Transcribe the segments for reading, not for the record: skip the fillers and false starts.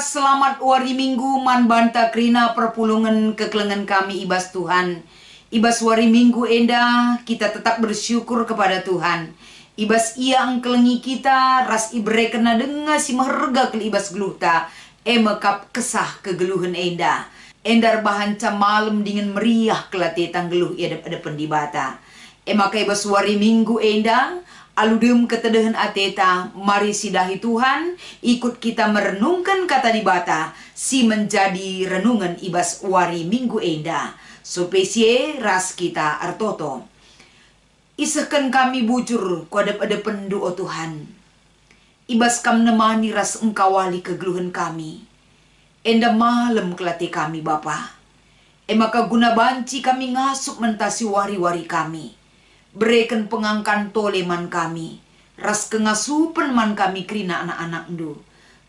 Selamat wari minggu man banta krina perpulungan kekelengan kami ibas Tuhan. Ibas wari minggu enda kita tetap bersyukur kepada Tuhan. Ibas ia angkelengi kita ras ibre kena dengar si maharga ke ibas geluhta. Mekap kesah kegeluhan enda. Endar bahanca malam dingin meriah kelatetan geluh ada pendibata. Maka ibas wari minggu enda aludem ketedahan ateta, mari sidahi Tuhan, ikut kita merenungkan kata dibata, si menjadi renungan ibas wari minggu enda. Sopesie ras kita artoto. Isahkan kami bujur kuadap-adap pendu o Tuhan. Ibas kam nemani ras engkawali kegeluhan kami. Enda malam kelati kami Bapa. Maka guna banci kami ngasup mentasi wari-wari kami. Berikan pengangkan toleman kami, ras kengasupan man kami krina anak-anak ndu.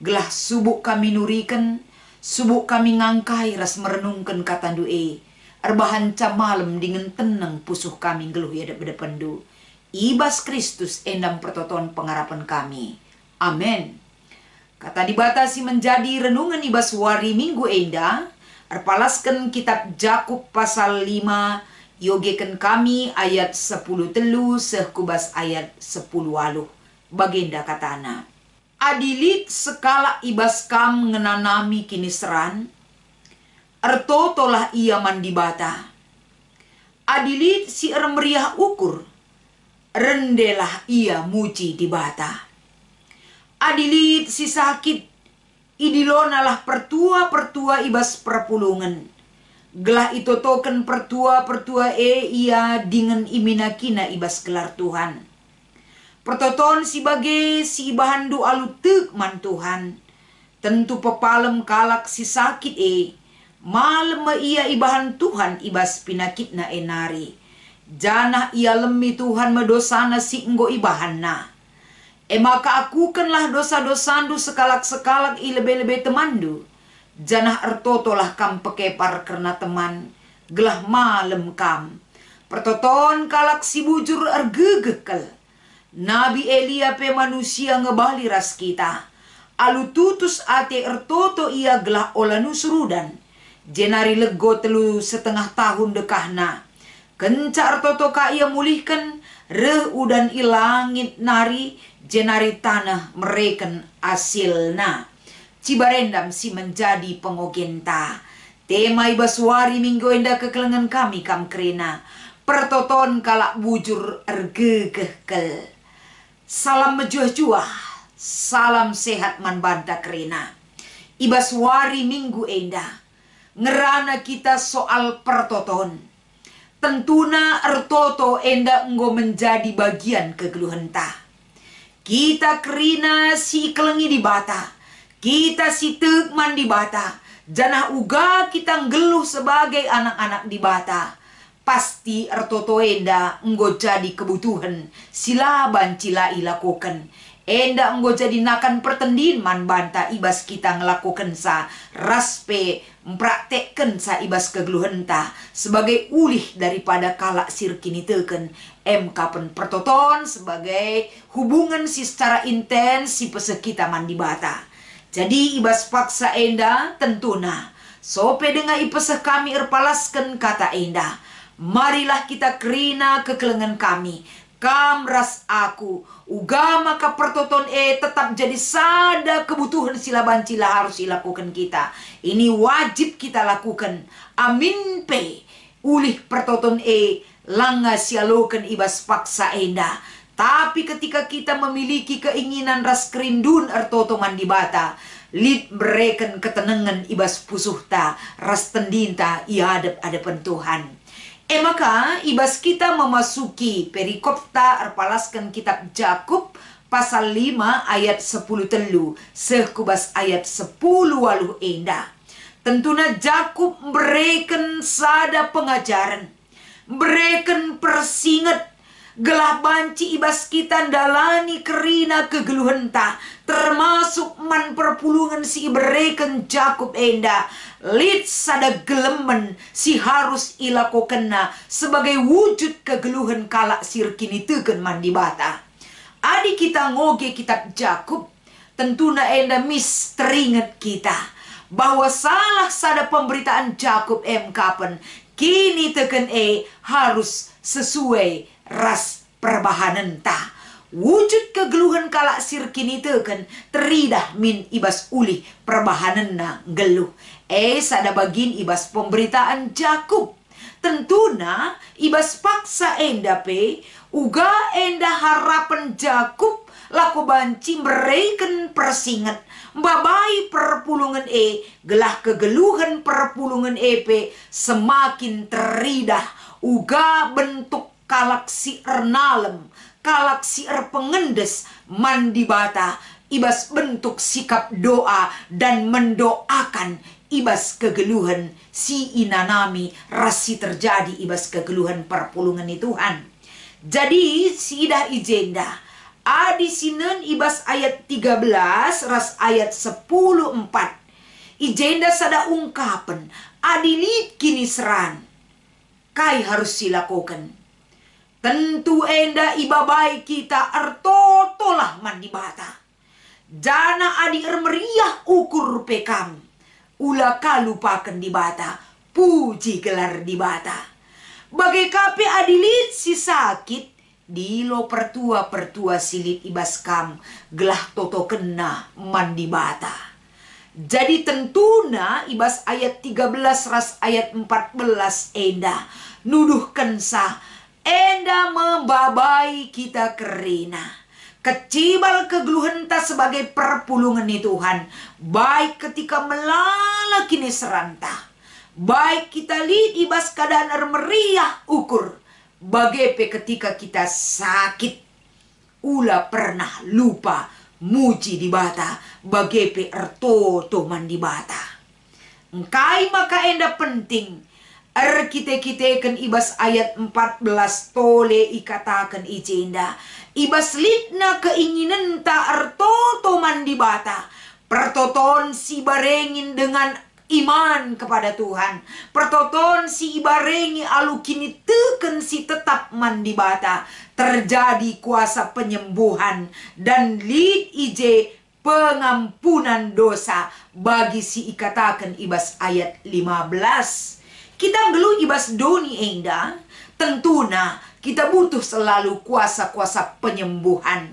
Gelah subuk kami nurikan, subuk kami ngangkai ras merenungkan kata ndu Erbahan malam dengan tenang pusuh kami geluh ya depan ndu. Ibas Kristus endam pertoton pengarapan kami. Amin. Kata dibatasi menjadi renungan ibas wari minggu enda, erpalaskan kitab Jakub pasal 5, yogekan kami ayat 10 telu sekubas ayat 10 waluh. Bagenda katana. Adilit sekala ibas kam ngenanami kini seran. Ertotolah ia mandibata. Adilit si meriah ukur. Rendelah ia muji dibata. Adilit si sakit. Idilonalah pertua-pertua ibas perpulungan. Gelah itu token pertua-pertua ia dengan iminakina ibas gelar Tuhan. Pertoton si bage si bahandu alutek man Tuhan. Tentu pepalem kalak si sakit malem ia ibahan Tuhan ibas pinakitna nari. Janah ia lemi Tuhan medosana si enggo ibahanna. Maka akukanlah dosa-dosandu sekalak-sekalak lebe-lebe temandu. Janah ertotolah kam pekepar karena teman, gelah malam kam. Pertoton kalak si bujur ergegekel. Nabi Elia pe manusia ngebali ras kita. Alu tutus ate ertoto ia gelah olanu surudan. Jenari lego telu setengah tahun dekahna. Kenca ertoto ka ia mulihkan, reh udan ilangit nari, jenari tanah mereken asilna. Cibarendam si menjadi pengogenta. Tema ibas wari minggu enda kekelengan kami kam krena. Pertoton kalak bujur ergegekel. Salam mejuah-juah. Salam sehat man banta krena. Ibas wari minggu enda. Ngerana kita soal pertoton. Tentuna ertoto enda enggo menjadi bagian kegeluhan ta. Kita krina si kelengi di bata. Kita si tegman di bata. Janah uga kita ngeluh sebagai anak-anak di bata. Pasti ertoto enda enggo jadi kebutuhan. Silaban cila ilakukan. Enda enggo jadi nakan pertendin man banta ibas kita ngelakukan sa. Raspe mempraktekkan sa ibas kegeluhan ta. Sebagai ulih daripada kalak sirkini teken. Kapan pertoton sebagai hubungan si secara intens si pesek kita man di bata. Jadi ibas paksa enda tentuna. Sope dengan ipeseh kami erpalaskan kata enda. Marilah kita krina kekelengan kami. Kam ras aku. Uga maka pertoton tetap jadi sada kebutuhan silaban cila harus dilakukan kita. Ini wajib kita lakukan. Amin pe. Ulih pertoton langa sialokan ibas paksa enda. Tapi ketika kita memiliki keinginan ras kerindun ertoto mandibata, lid bereken ketenangan ibas pusuhta, ras tendinta iadap-adapan Tuhan. Maka ibas kita memasuki perikopta erpalaskan kitab Jakub pasal 5 ayat 10 telu, sekubas ayat 10 waluh enda. Tentuna Jakub bereken sada pengajaran, bereken persinget, gelah banci ibas kita dalani kerina kegeluhan ta. Termasuk man perpulungan si ibereken Jakub enda. Lid sada gelemen si harus ilakokena sebagai wujud kegeluhan kalak sirkini teken man di bata. Adi kita ngoge kitab Jakub. Tentu na enda misteringat kita bahwa salah sada pemberitaan Jakub kapan kini teken harus sesuai ras perbahanan ta. Wujud kegeluhan kalak sir kini teken teridah min ibas uli perbahanan na geluh. Sada bagin ibas pemberitaan Jakub. Tentuna ibas paksa enda uga enda harapan Jakub laku banci mereken persingat babai perpulungan gelah kegeluhan perpulungan semakin teridah uga bentuk kalak si ernalem kalak si pengendes mandi bata ibas bentuk sikap doa dan mendoakan ibas kegeluhan si inanami rasi terjadi ibas kegeluhan perpulungan Tuhan. Jadi sidah ijenda adi sinen ibas ayat 13 ras ayat 10:4 ijenda sada ungkapan adilit kini seran kai harus silakukan. Tentu enda ibabai kita artotolah mandi bata jana adi meriah ukur pekam ula kalupakan di bata puji gelar di bata bagai kape adilit si sakit di lo pertua silit ibas kam gelah toto kena mandi bata. Jadi tentuna ibas ayat 13 ras ayat 14 enda nuduh kensa enda membabai kita kerina kecibal kegeluhan ta sebagai perpulungan Tuhan. Baik ketika melala kini seranta. Baik kita lihat ibas keadaan meriah ukur. Bagepe ketika kita sakit. Ula pernah lupa muji di bata. Bagepe ertoto mandi bata. Engkai maka enda penting. Kita ibas ayat 14 tole ikatakan ijenda. Ibas litna keinginan ta ertoto mandi bata. Pertoton si barengin dengan iman kepada Tuhan. Pertoton si ibarengi alu kini teken si tetap mandi bata. Terjadi kuasa penyembuhan dan lid ije pengampunan dosa bagi si ikatakan ibas ayat 15. Kita gelu ibas doni enda, tentuna kita butuh selalu kuasa-kuasa penyembuhan.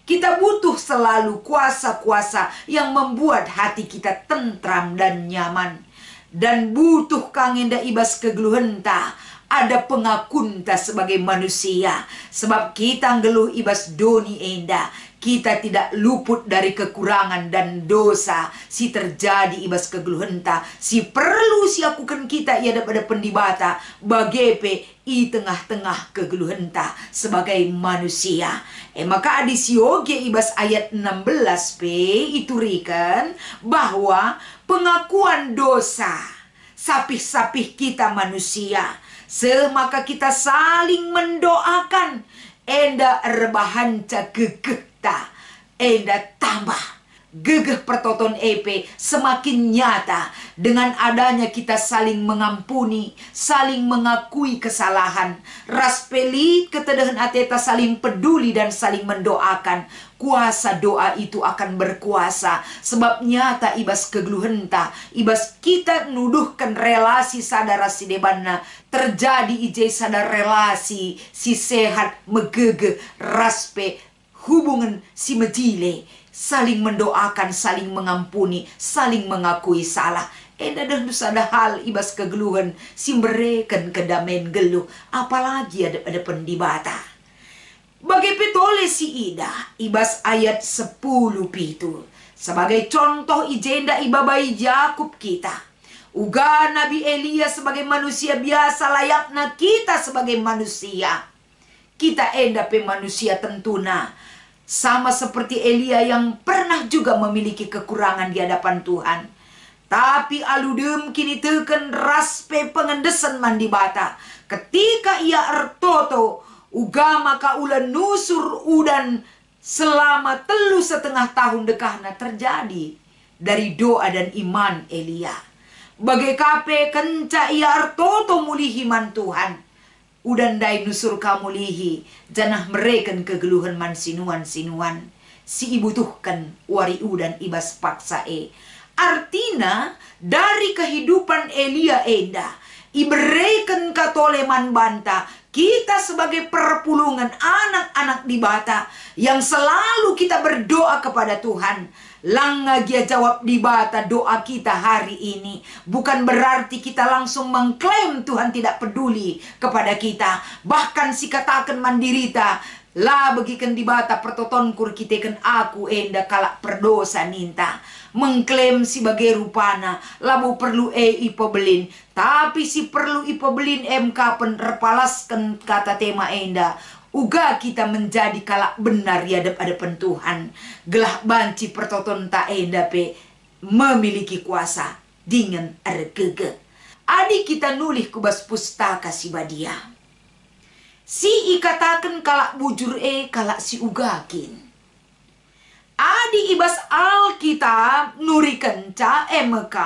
Kita butuh selalu kuasa-kuasa yang membuat hati kita tentram dan nyaman. Dan butuh kangenda ibas kegeluhenta, ada pengakunta sebagai manusia. Sebab kita ngeluh ibas doni enda, kita tidak luput dari kekurangan dan dosa. Si terjadi ibas kegeluhenta, si perlu si akukan kita ia pada pendibata bagepe i tengah-tengah kegeluhenta sebagai manusia. Maka adi sioge ibas ayat 16 iturikan bahwa pengakuan dosa sapih-sapih kita manusia. Semaka kita saling mendoakan enda erbahanca gegeh ta enda tambah gegeh pertoton semakin nyata dengan adanya kita saling mengampuni, saling mengakui kesalahan, ras pelit ketedahan ateta saling peduli dan saling mendoakan. Kuasa doa itu akan berkuasa sebab nyata ibas kegeluhenta, ibas kita nuduhkan relasi sadara si debanna terjadi ije sadar relasi si sehat megege raspe hubungan si mejile, saling mendoakan, saling mengampuni, saling mengakui salah. Eda dah ada hal ibas kegeluhan si mereken kedamen geluh, apalagi ada pendibata. Bagi petole si Ida ibas ayat 10 pitu sebagai contoh ijenda ibabai Yakub kita. Uga Nabi Elia sebagai manusia biasa layaknya kita sebagai manusia. Kita enda pe manusia tentuna sama seperti Elia yang pernah juga memiliki kekurangan di hadapan Tuhan. Tapi aludem kini teken raspe pengendesan mandi bata. Ketika ia ertoto uga maka ulan nusur udan selama 3,5 tahun dekahna terjadi dari doa dan iman Elia. Bagai kape kenca ia ertoto mulihiman Tuhan. Udan dai nusur kamulihi janah mereken kegeluhan man sinuan-sinuan. si ibutuhkan wariu dan ibas paksa Artina dari kehidupan Elia enda iberikan katoleman banta kita sebagai perpulungan anak-anak di bata yang selalu kita berdoa kepada Tuhan. Langga dia jawab di bata doa kita hari ini. Bukan berarti kita langsung mengklaim Tuhan tidak peduli kepada kita. Bahkan si katakan mandirita, lah bagikan di bata pertoton kur kitekan aku enda kalak perdosa ninta. Mengklaim si bagai rupana, labu perlu ipobelin. Tapi si perlu ipobelin MK penerpalaskan kata tema enda. Uga kita menjadi kalak benar ya hadapan Tuhan. Gelah banci pertoton ta enda pe memiliki kuasa dengan ergege. Adi kita nulis kubas pustaka si badia. Si ikatakan kalak bujur kalak si ugakin. Adi ibas Alkitab nurikan ca MK.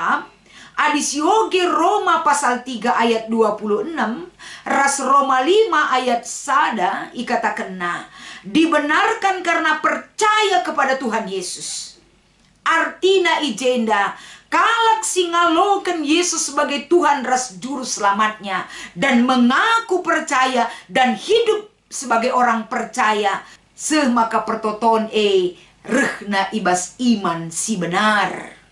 Adi sioge Roma pasal 3 ayat 26, ras Roma 5 ayat sada ikatakan dibenarkan karena percaya kepada Tuhan Yesus. Artina ijenda kalak singalokan Yesus sebagai Tuhan ras juru selamatnya dan mengaku percaya dan hidup sebagai orang percaya, semaka pertoton rehna ibas iman si benar.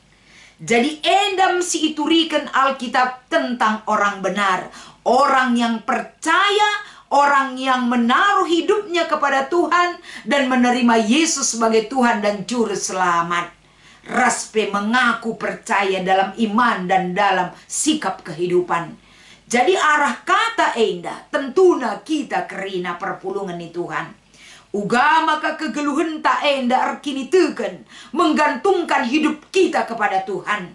Jadi endam si iturikan Alkitab tentang orang benar. Orang yang percaya, orang yang menaruh hidupnya kepada Tuhan dan menerima Yesus sebagai Tuhan dan Juru Selamat. Raspe mengaku percaya dalam iman dan dalam sikap kehidupan. Jadi arah kata enda tentuna kita kerina perpulungan ni Tuhan. Uga maka kegeluhan tak enda arkini teken menggantungkan hidup kita kepada Tuhan.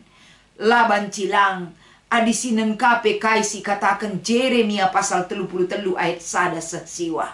Laban cilang adisinen kape kaisi katakan Jeremia pasal 33 ayat sada sesiwa.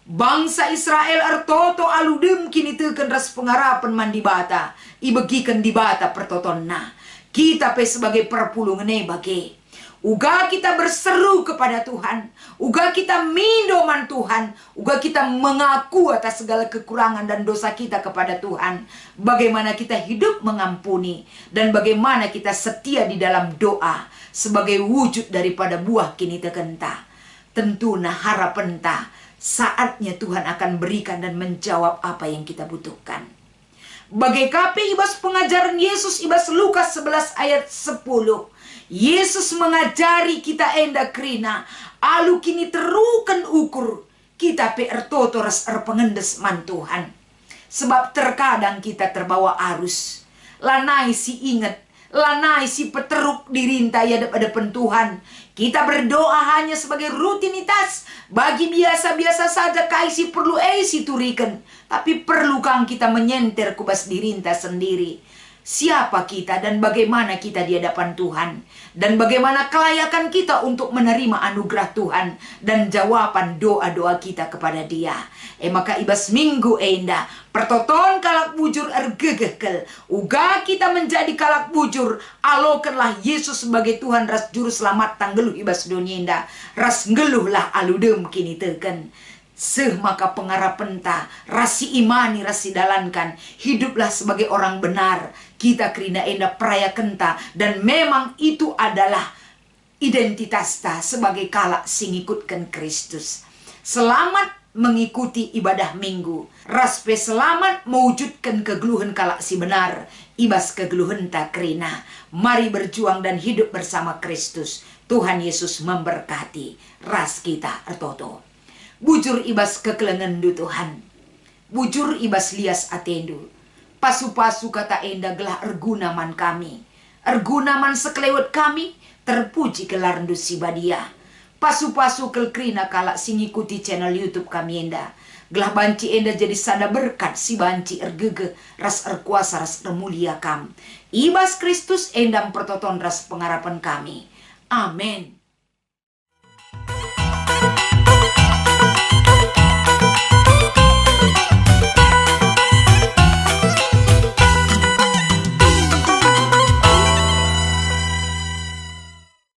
Bangsa Israel artoto aludem kini teken ras pengarapan mandibata ibegikan dibata pertotonna. Kita pe sebagai perpulungan bage. Uga kita berseru kepada Tuhan. Uga kita mindoman Tuhan. Uga kita mengaku atas segala kekurangan dan dosa kita kepada Tuhan. Bagaimana kita hidup mengampuni. Dan bagaimana kita setia di dalam doa. Sebagai wujud daripada buah kini tekenta. Tentu harapan ta. Saatnya Tuhan akan berikan dan menjawab apa yang kita butuhkan. Bagai kape ibas pengajaran Yesus ibas Lukas 11 ayat 10. Yesus mengajari kita enda krina, alu kini terukan ukur, kita pe ertoto ras pengendes man Tuhan. Sebab terkadang kita terbawa arus, lanai si ingat, lanai si peteruk dirintai hadapan Tuhan. Kita berdoa hanya sebagai rutinitas, bagi biasa-biasa saja kaisi perlu si turikan, tapi perlu kang kita menyenter kubas dirinta sendiri. Siapa kita dan bagaimana kita di hadapan Tuhan. Dan bagaimana kelayakan kita untuk menerima anugerah Tuhan. Dan jawaban doa-doa kita kepada dia. Maka ibas minggu enda. Pertoton kalak bujur ergegekel. Uga kita menjadi kalak bujur. Alokanlah Yesus sebagai Tuhan ras juru selamat tanggeluh ibas dunia. Ras ngeluhlah aludem kini teken. Maka pengarapan ta, rasi imani rasi dalankan, hiduplah sebagai orang benar. Kita kerina enda peraya kenta, dan memang itu adalah identitas ta sebagai kalak singikutkan Kristus. Selamat mengikuti ibadah minggu. Raspe selamat mewujudkan kegeluhan kalak si benar. Ibas kegeluhan ta kerina. Mari berjuang dan hidup bersama Kristus. Tuhan Yesus memberkati. Ras kita ertoto. Bujur ibas kekelengan du Tuhan. Bujur ibas lias atendu. Pasu-pasu kata enda gelah ergunaman kami. Ergunaman sekelewat kami. Terpuji kelarndu si badia. Pasu-pasu kelkrina kalak singikuti channel YouTube kami enda. Gelah banci enda jadi sada berkat si banci ergege. Ras erkuasa ras ermulia kam. Ibas Kristus endam pertoton ras pengarapan kami. Amin.